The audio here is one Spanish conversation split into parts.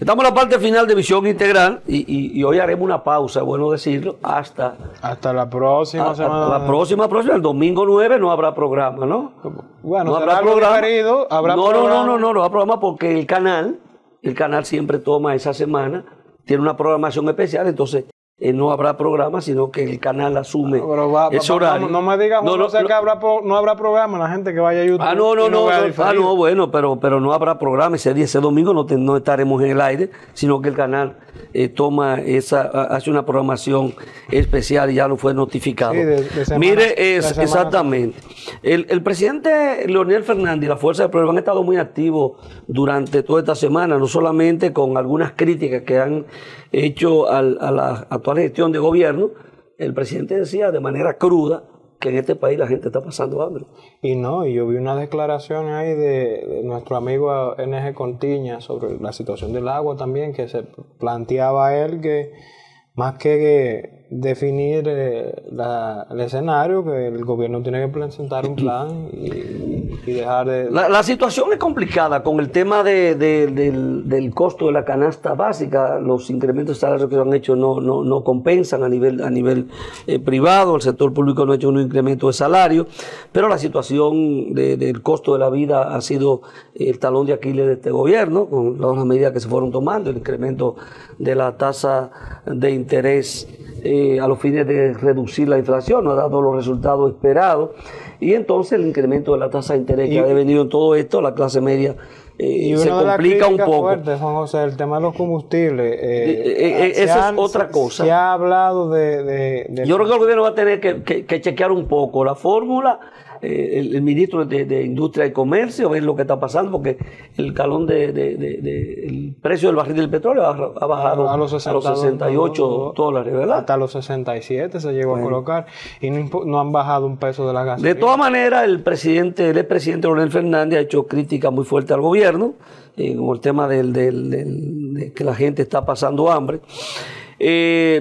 Estamos en la parte final de Visión Integral y hoy haremos una pausa, es bueno decirlo, hasta la próxima semana. La próxima, el domingo 9 no habrá programa, ¿no? Bueno, no habrá programa. Diferido, ¿habrá programa? No habrá programa porque el canal siempre toma esa semana, tiene una programación especial, entonces no habrá programa, sino que el canal asume ese horario. No me digas, que no habrá programa, la gente que vaya a YouTube. Bueno, pero no habrá programa ese domingo, no estaremos en el aire, sino que el canal hace una programación especial y ya lo fue notificado. Sí, Mire, exactamente. El presidente Leonel Fernández y la Fuerza del Pueblo han estado muy activos durante toda esta semana, no solamente con algunas críticas que han hecho a la actual gestión de gobierno. El presidente decía de manera cruda que en este país la gente está pasando hambre. Y yo vi una declaración ahí de nuestro amigo NG Contiña sobre la situación del agua también, que se planteaba él que más que definir el escenario, que el gobierno tiene que presentar un plan y dejar de... La situación es complicada con el tema del costo de la canasta básica. Los incrementos de salarios que se han hecho no compensan a nivel privado. El sector público no ha hecho un incremento de salario, pero la situación del costo de la vida ha sido el talón de Aquiles de este gobierno, con todas las medidas que se fueron tomando, el incremento de la tasa de interés a los fines de reducir la inflación, no ha dado los resultados esperados, y entonces el incremento de la tasa de interés que ha devenido en todo esto, la clase media se complica un poco. Fuerte, Juan José, el tema de los combustibles. Esa es otra cosa. Se ha hablado de Yo creo que el gobierno va a tener que chequear un poco la fórmula. El ministro de Industria y Comercio, ver lo que está pasando, porque el el precio del barril del petróleo ha bajado a los 68 dólares, ¿verdad? Hasta los 67 se llegó a colocar y no han bajado un peso de la gasolina. De todas maneras, el expresidente Leonel Fernández ha hecho críticas muy fuertes al gobierno con el tema de que la gente está pasando hambre.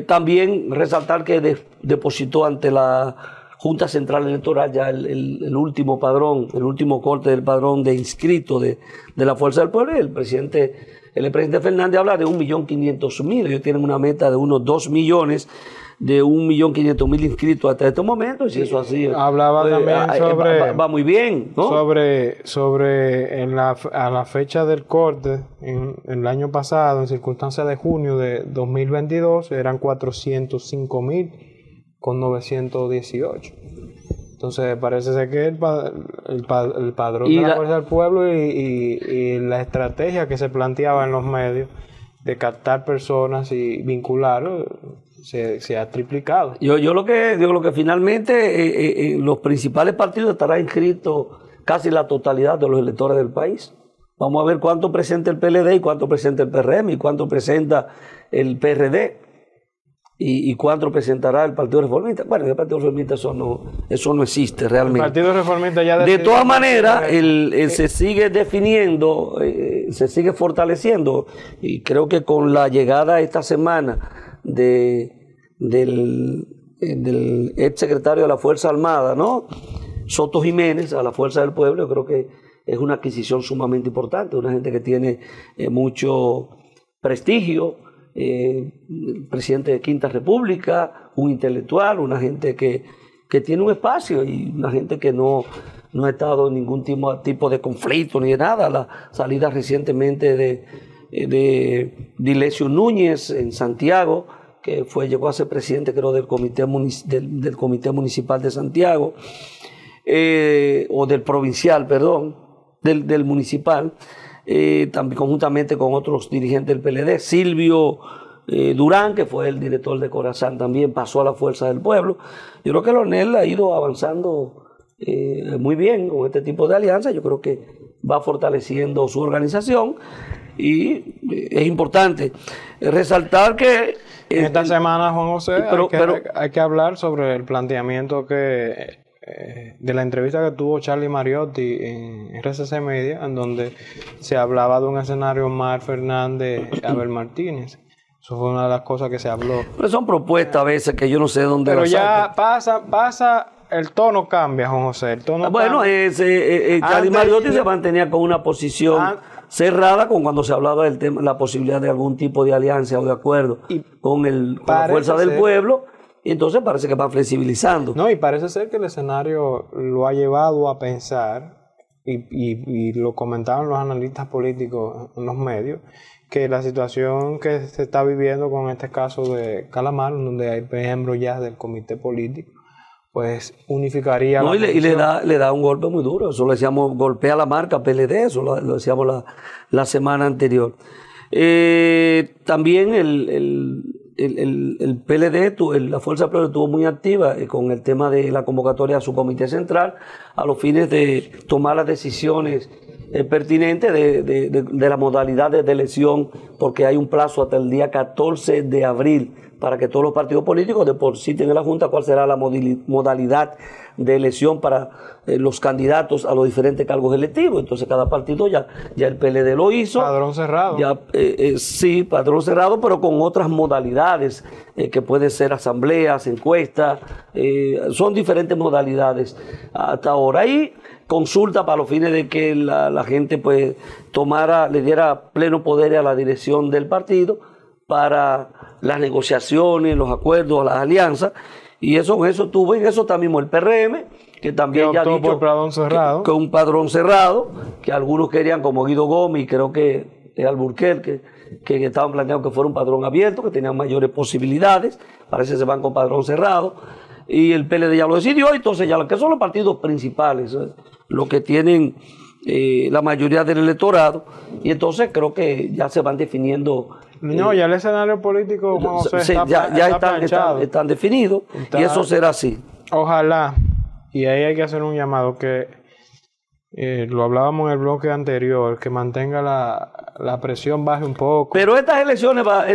También resaltar que depositó ante la Junta Central Electoral ya el último padrón, el último corte del padrón de inscritos de la Fuerza del Pueblo. El presidente Fernández habla de 1.500.000. Ellos tienen una meta de unos 2 millones, de 1.500.000 inscritos hasta este momento. Y si eso así hablaba también sobre va muy bien, ¿no? Sobre a la fecha del corte en el año pasado, en circunstancias de junio de 2022, eran 405.000 con 918. Entonces parece ser que el padrón de la Fuerza del Pueblo y la estrategia que se planteaba en los medios de captar personas y vincularlos se ha triplicado. Yo lo que finalmente los principales partidos estarán inscritos casi la totalidad de los electores del país. Vamos a ver cuánto presenta el PLD y cuánto presenta el PRM y cuánto presenta el PRD. ¿Y cuánto presentará el Partido Reformista? Bueno, el Partido Reformista eso no existe realmente. El Partido Reformista ya de todas maneras, se sigue definiendo, se sigue fortaleciendo, y creo que con la llegada esta semana del ex secretario de la Fuerza Armada, ¿no?, Soto Jiménez, a la Fuerza del Pueblo, yo creo que es una adquisición sumamente importante, una gente que tiene mucho prestigio. El presidente de Quinta República, un intelectual, una gente que tiene un espacio y una gente que no ha estado en ningún tipo de conflicto ni de nada. La salida recientemente de Dilesio Núñez en Santiago, que llegó a ser presidente, creo, del Comité Municipal de Santiago, o del provincial, perdón, del municipal. También conjuntamente con otros dirigentes del PLD. Silvio Durán, que fue el director de Corazán, también pasó a la Fuerza del Pueblo. Yo creo que Leonel ha ido avanzando muy bien con este tipo de alianzas. Yo creo que va fortaleciendo su organización y es importante resaltar que esta semana, Juan José, hay que hablar sobre el planteamiento de la entrevista que tuvo Charlie Mariotti en RCC Media, en donde se hablaba de un escenario Omar Fernández, Abel Martínez. Eso fue una de las cosas que se habló. Pero son propuestas a veces que yo no sé dónde pero las ya sacan. pasa el tono cambia, Juan José. El tono bueno, Charlie Mariotti se mantenía con una posición cerrada con cuando se hablaba del tema, la posibilidad de algún tipo de alianza o de acuerdo con la fuerza del pueblo. Y entonces parece que va flexibilizando. No, y parece ser que el escenario lo ha llevado a pensar, y lo comentaban los analistas políticos en los medios, que la situación que se está viviendo con este caso de Calamar, donde hay miembros ya del comité político, pues unificaría... No, y le da un golpe muy duro. Eso le decíamos, golpea la marca PLD, eso lo decíamos la semana anterior. También el PLD, la Fuerza del Pueblo estuvo muy activa con el tema de la convocatoria a su comité central a los fines de tomar las decisiones pertinentes de las modalidades de elección, porque hay un plazo hasta el día 14 de abril para que todos los partidos políticos depositen en la Junta cuál será la modalidad de elección para los candidatos a los diferentes cargos electivos. Entonces cada partido ya el PLD lo hizo. Padrón cerrado. Sí, padrón cerrado, pero con otras modalidades que pueden ser asambleas, encuestas, son diferentes modalidades hasta ahora. Y consulta para los fines de que la gente pues le diera pleno poder a la dirección del partido para las negociaciones, los acuerdos, las alianzas. Y eso tuvo, en eso está mismo el PRM, que también ya ha dicho por padrón cerrado. Que un padrón cerrado, que algunos querían, como Guido Gómez y creo que Alburquerque, que estaban planteando que fuera un padrón abierto, que tenían mayores posibilidades. Parece que se van con padrón cerrado. Y el PLD ya lo decidió, entonces ya lo que son los partidos principales, los que tienen la mayoría del electorado, y entonces creo que ya se van definiendo. No, ya el escenario político, Juan José, están definidos, y eso será así. Ojalá, y ahí hay que hacer un llamado que lo hablábamos en el bloque anterior, que mantenga la presión baje un poco. Pero estas elecciones van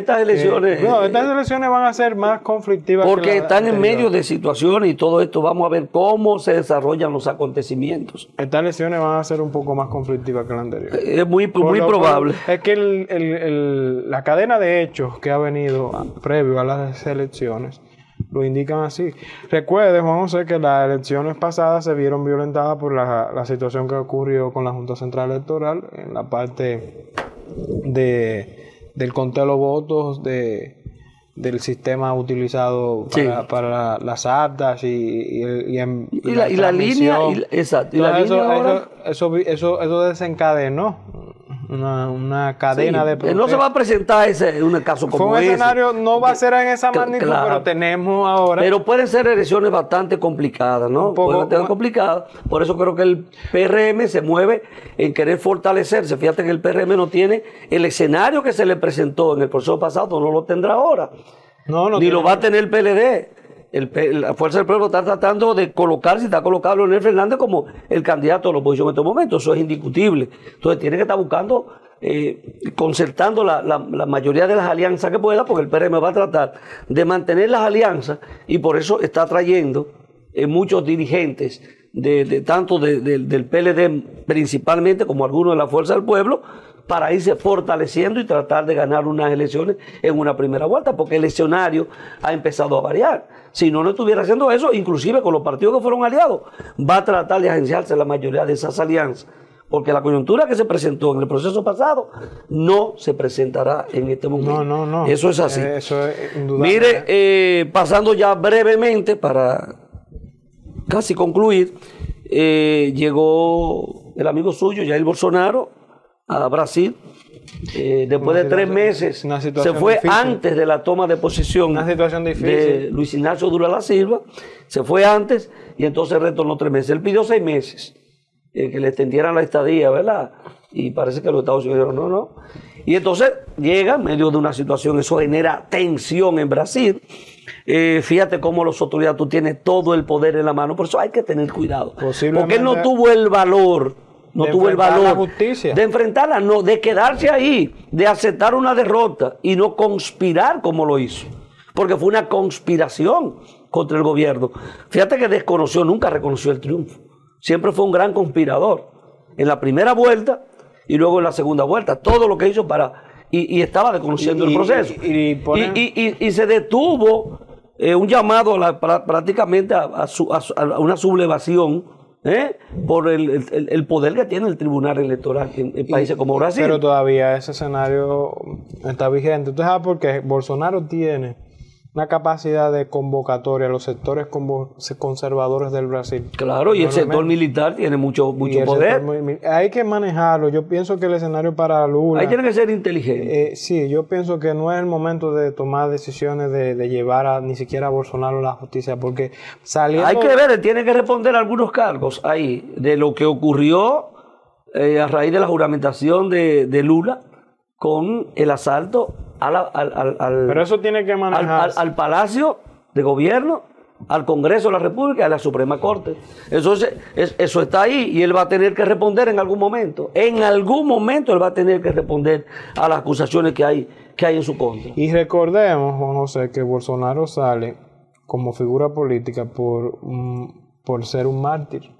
a ser más conflictivas. Porque están en medio de situaciones y todo esto. Vamos a ver cómo se desarrollan los acontecimientos. Estas elecciones van a ser un poco más conflictivas que la anterior. Es muy probable. Es que la cadena de hechos que ha venido previo a las elecciones lo indican así. Recuerde, Juan José, que las elecciones pasadas se vieron violentadas por la situación que ocurrió con la Junta Central Electoral en la parte del conteo de los votos del sistema utilizado para las actas y la línea. Exacto. Y la línea eso desencadenó una cadena de protestas. No se va a presentar un caso como ese. Fue un escenario, no va a ser en esa magnitud, claro, pero tenemos ahora. Pero pueden ser elecciones bastante complicadas, ¿no? Pueden ser complicadas. Por eso creo que el PRM se mueve en querer fortalecerse. Fíjate que el PRM no tiene el escenario que se le presentó en el proceso pasado, no lo tendrá ahora. Ni lo va a tener el PLD. La Fuerza del Pueblo está tratando de colocarse, está colocado a Leonel Fernández como el candidato de la oposición en estos momentos. Eso es indiscutible. Entonces tiene que estar buscando, concertando la mayoría de las alianzas que pueda, porque el PRM va a tratar de mantener las alianzas, y por eso está trayendo muchos dirigentes tanto del PLD principalmente como algunos de la Fuerza del Pueblo, para irse fortaleciendo y tratar de ganar unas elecciones en una primera vuelta, porque el escenario ha empezado a variar. Si no estuviera haciendo eso, inclusive con los partidos que fueron aliados, va a tratar de agenciarse la mayoría de esas alianzas, porque la coyuntura que se presentó en el proceso pasado no se presentará en este momento. No. Eso es así. Eso es indudable. Mire, pasando ya brevemente para casi concluir, llegó el amigo suyo, Jair Bolsonaro, a Brasil, después de 3 meses. Se fue difícil, antes de la toma de posesión de Luis Ignacio Lula da Silva. Se fue antes y entonces retornó 3 meses. Él pidió 6 meses que le extendieran la estadía, ¿verdad? Y parece que los Estados Unidos dijeron no. Y entonces llega en medio de una situación, eso genera tensión en Brasil. Fíjate cómo los autoridades, tú tienes todo el poder en la mano, por eso hay que tener cuidado. Porque él no tuvo el valor. De enfrentarla, no, de quedarse ahí, de aceptar una derrota y no conspirar como lo hizo. Porque fue una conspiración contra el gobierno. Fíjate que nunca reconoció el triunfo. Siempre fue un gran conspirador. En la primera vuelta y luego en la segunda vuelta. Todo lo que hizo y estaba desconociendo el proceso. Y se detuvo un llamado prácticamente a una sublevación por el poder que tiene el Tribunal Electoral en países como Brasil. Pero todavía ese escenario está vigente. ¿Tú sabes por qué? Bolsonaro tiene una capacidad de convocatoria a los sectores conservadores del Brasil. Claro, y el sector militar tiene mucho poder. Hay que manejarlo. Yo pienso que el escenario para Lula... Ahí tiene que ser inteligente. Sí, yo pienso que no es el momento de tomar decisiones de llevar ni siquiera a Bolsonaro a la justicia, porque saliendo... Hay que ver, tiene que responder algunos cargos ahí de lo que ocurrió a raíz de la juramentación de Lula con el asalto pero eso tiene que manejarse al Palacio de Gobierno, al Congreso de la República y a la Suprema Corte. Eso está ahí y él va a tener que responder en algún momento. En algún momento él va a tener que responder a las acusaciones que hay en su contra. Y recordemos, Juan José, que Bolsonaro sale como figura política por ser un mártir.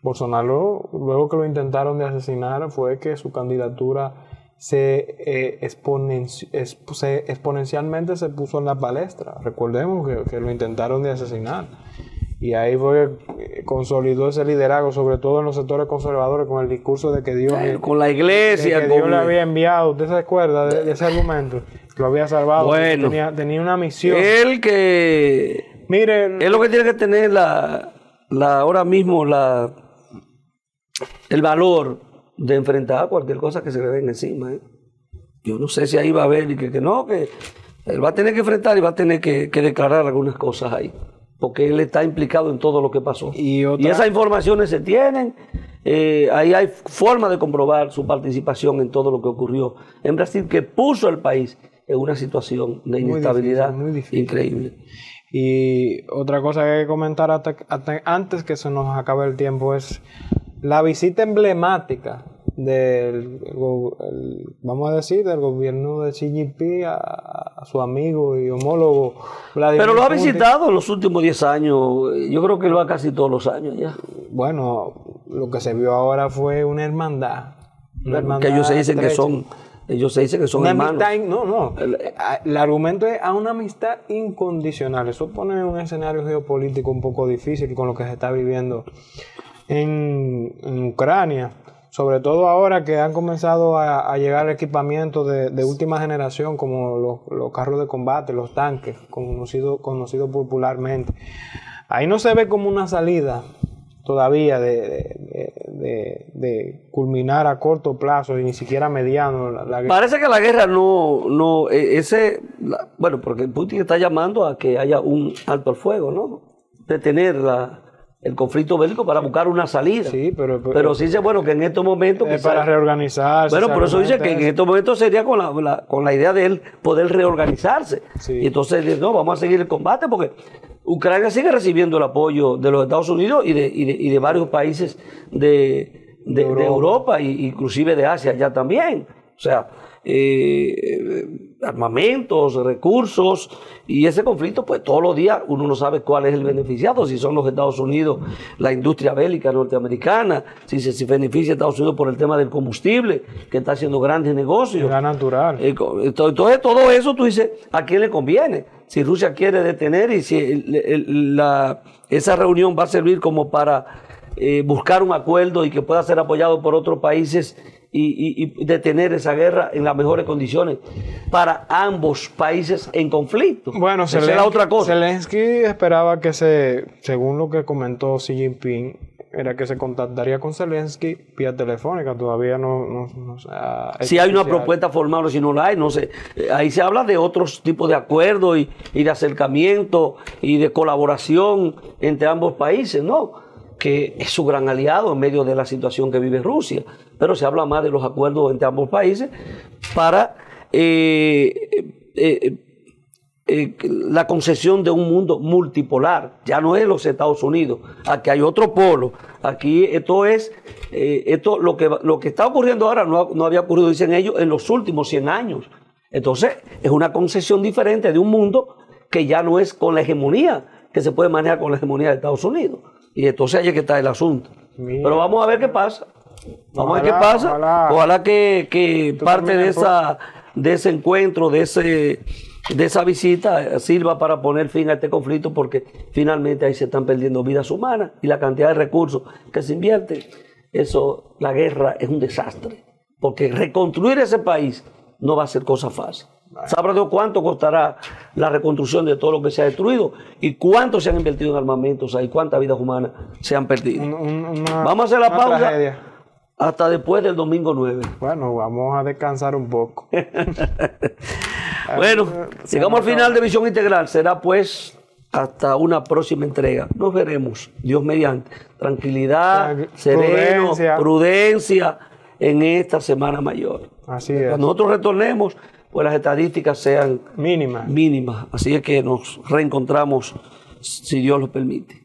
Bolsonaro, luego que lo intentaron de asesinar, fue que su candidatura exponencialmente se puso en la palestra. Recordemos que lo intentaron de asesinar. Y ahí fue consolidó ese liderazgo, sobre todo en los sectores conservadores, con el discurso de que Dios... con la iglesia. De que Dios le había enviado. ¿Usted se acuerda de ese argumento? Lo había salvado. Bueno. Tenía una misión. Mire, es lo que tiene que tener ahora mismo el valor de enfrentar cualquier cosa que se le venga encima. Yo no sé si ahí va a haber y que él va a tener que enfrentar y va a tener que declarar algunas cosas ahí, porque él está implicado en todo lo que pasó. Y esas informaciones se tienen, ahí hay forma de comprobar su participación en todo lo que ocurrió en Brasil, que puso al país en una situación de inestabilidad muy difícil. Increíble. Y otra cosa que hay que comentar antes que se nos acabe el tiempo es la visita emblemática vamos a decir, del gobierno de Xi Jinping a su amigo y homólogo Vladimir Pero lo ha Putin. visitado en los últimos 10 años. Yo creo que lo va casi todos los años ya. Bueno, lo que se vio ahora fue una hermandad. Que ellos se dicen que son hermanos. No. El argumento es a una amistad incondicional. Eso pone un escenario geopolítico un poco difícil con lo que se está viviendo en Ucrania, sobre todo ahora que han comenzado a llegar equipamientos de última generación como los carros de combate, los tanques, conocidos popularmente. Ahí no se ve como una salida todavía de culminar a corto plazo y ni siquiera mediano la guerra. Parece que la guerra bueno, porque Putin está llamando a que haya un alto al fuego, ¿no? Detener el conflicto bélico para buscar una salida. Sí, pero sí dice, bueno, que en estos momentos... para reorganizarse. Bueno, por eso dice que en estos momentos sería con la idea de él poder reorganizarse. Sí. Y entonces, no, vamos a seguir el combate porque Ucrania sigue recibiendo el apoyo de los Estados Unidos y de varios países de Europa e inclusive de Asia ya también. O sea, armamentos, recursos, y ese conflicto, pues todos los días uno no sabe cuál es el beneficiado, si son los Estados Unidos, la industria bélica norteamericana, si se beneficia a Estados Unidos por el tema del combustible, que está haciendo grandes negocios. Gas natural. Entonces, todo eso tú dices, ¿a quién le conviene? Si Rusia quiere detener y si esa reunión va a servir como para buscar un acuerdo y que pueda ser apoyado por otros países y detener esa guerra en las mejores condiciones para ambos países en conflicto. Bueno, esa es la otra cosa. Zelensky esperaba que según lo que comentó Xi Jinping, era que se contactaría con Zelensky vía telefónica. Todavía no si hay una propuesta formal o si no la hay, no sé. Ahí se habla de otros tipos de acuerdos y de acercamiento y de colaboración entre ambos países, ¿no? Que es su gran aliado en medio de la situación que vive Rusia, pero se habla más de los acuerdos entre ambos países para la concesión de un mundo multipolar. Ya no es los Estados Unidos, aquí hay otro polo. Aquí lo que está ocurriendo ahora no había ocurrido, dicen ellos, en los últimos 100 años. Entonces es una concesión diferente de un mundo que ya no es con la hegemonía, que se puede manejar con la hegemonía de Estados Unidos. Y entonces ahí es que está el asunto. Mira. Pero vamos a ver qué pasa. Ojalá que parte de ese encuentro, de de esa visita sirva para poner fin a este conflicto, porque finalmente ahí se están perdiendo vidas humanas y la cantidad de recursos que se invierten. Eso, la guerra es un desastre, porque reconstruir ese país no va a ser cosa fácil. ¿Sabrá Dios cuánto costará la reconstrucción de todo lo que se ha destruido y cuánto se han invertido en armamentos ahí, cuántas vidas humanas se han perdido? Vamos a hacer la pausa tragedia. hasta después del domingo 9. Bueno, vamos a descansar un poco. Bueno, llegamos al final de Visión Integral. Será pues hasta una próxima entrega. Nos veremos, Dios mediante. Tranquilidad, sereno, prudencia en esta Semana Mayor. Así es. Cuando nosotros retornemos, pues las estadísticas sean mínimas. Así es que nos reencontramos, si Dios lo permite.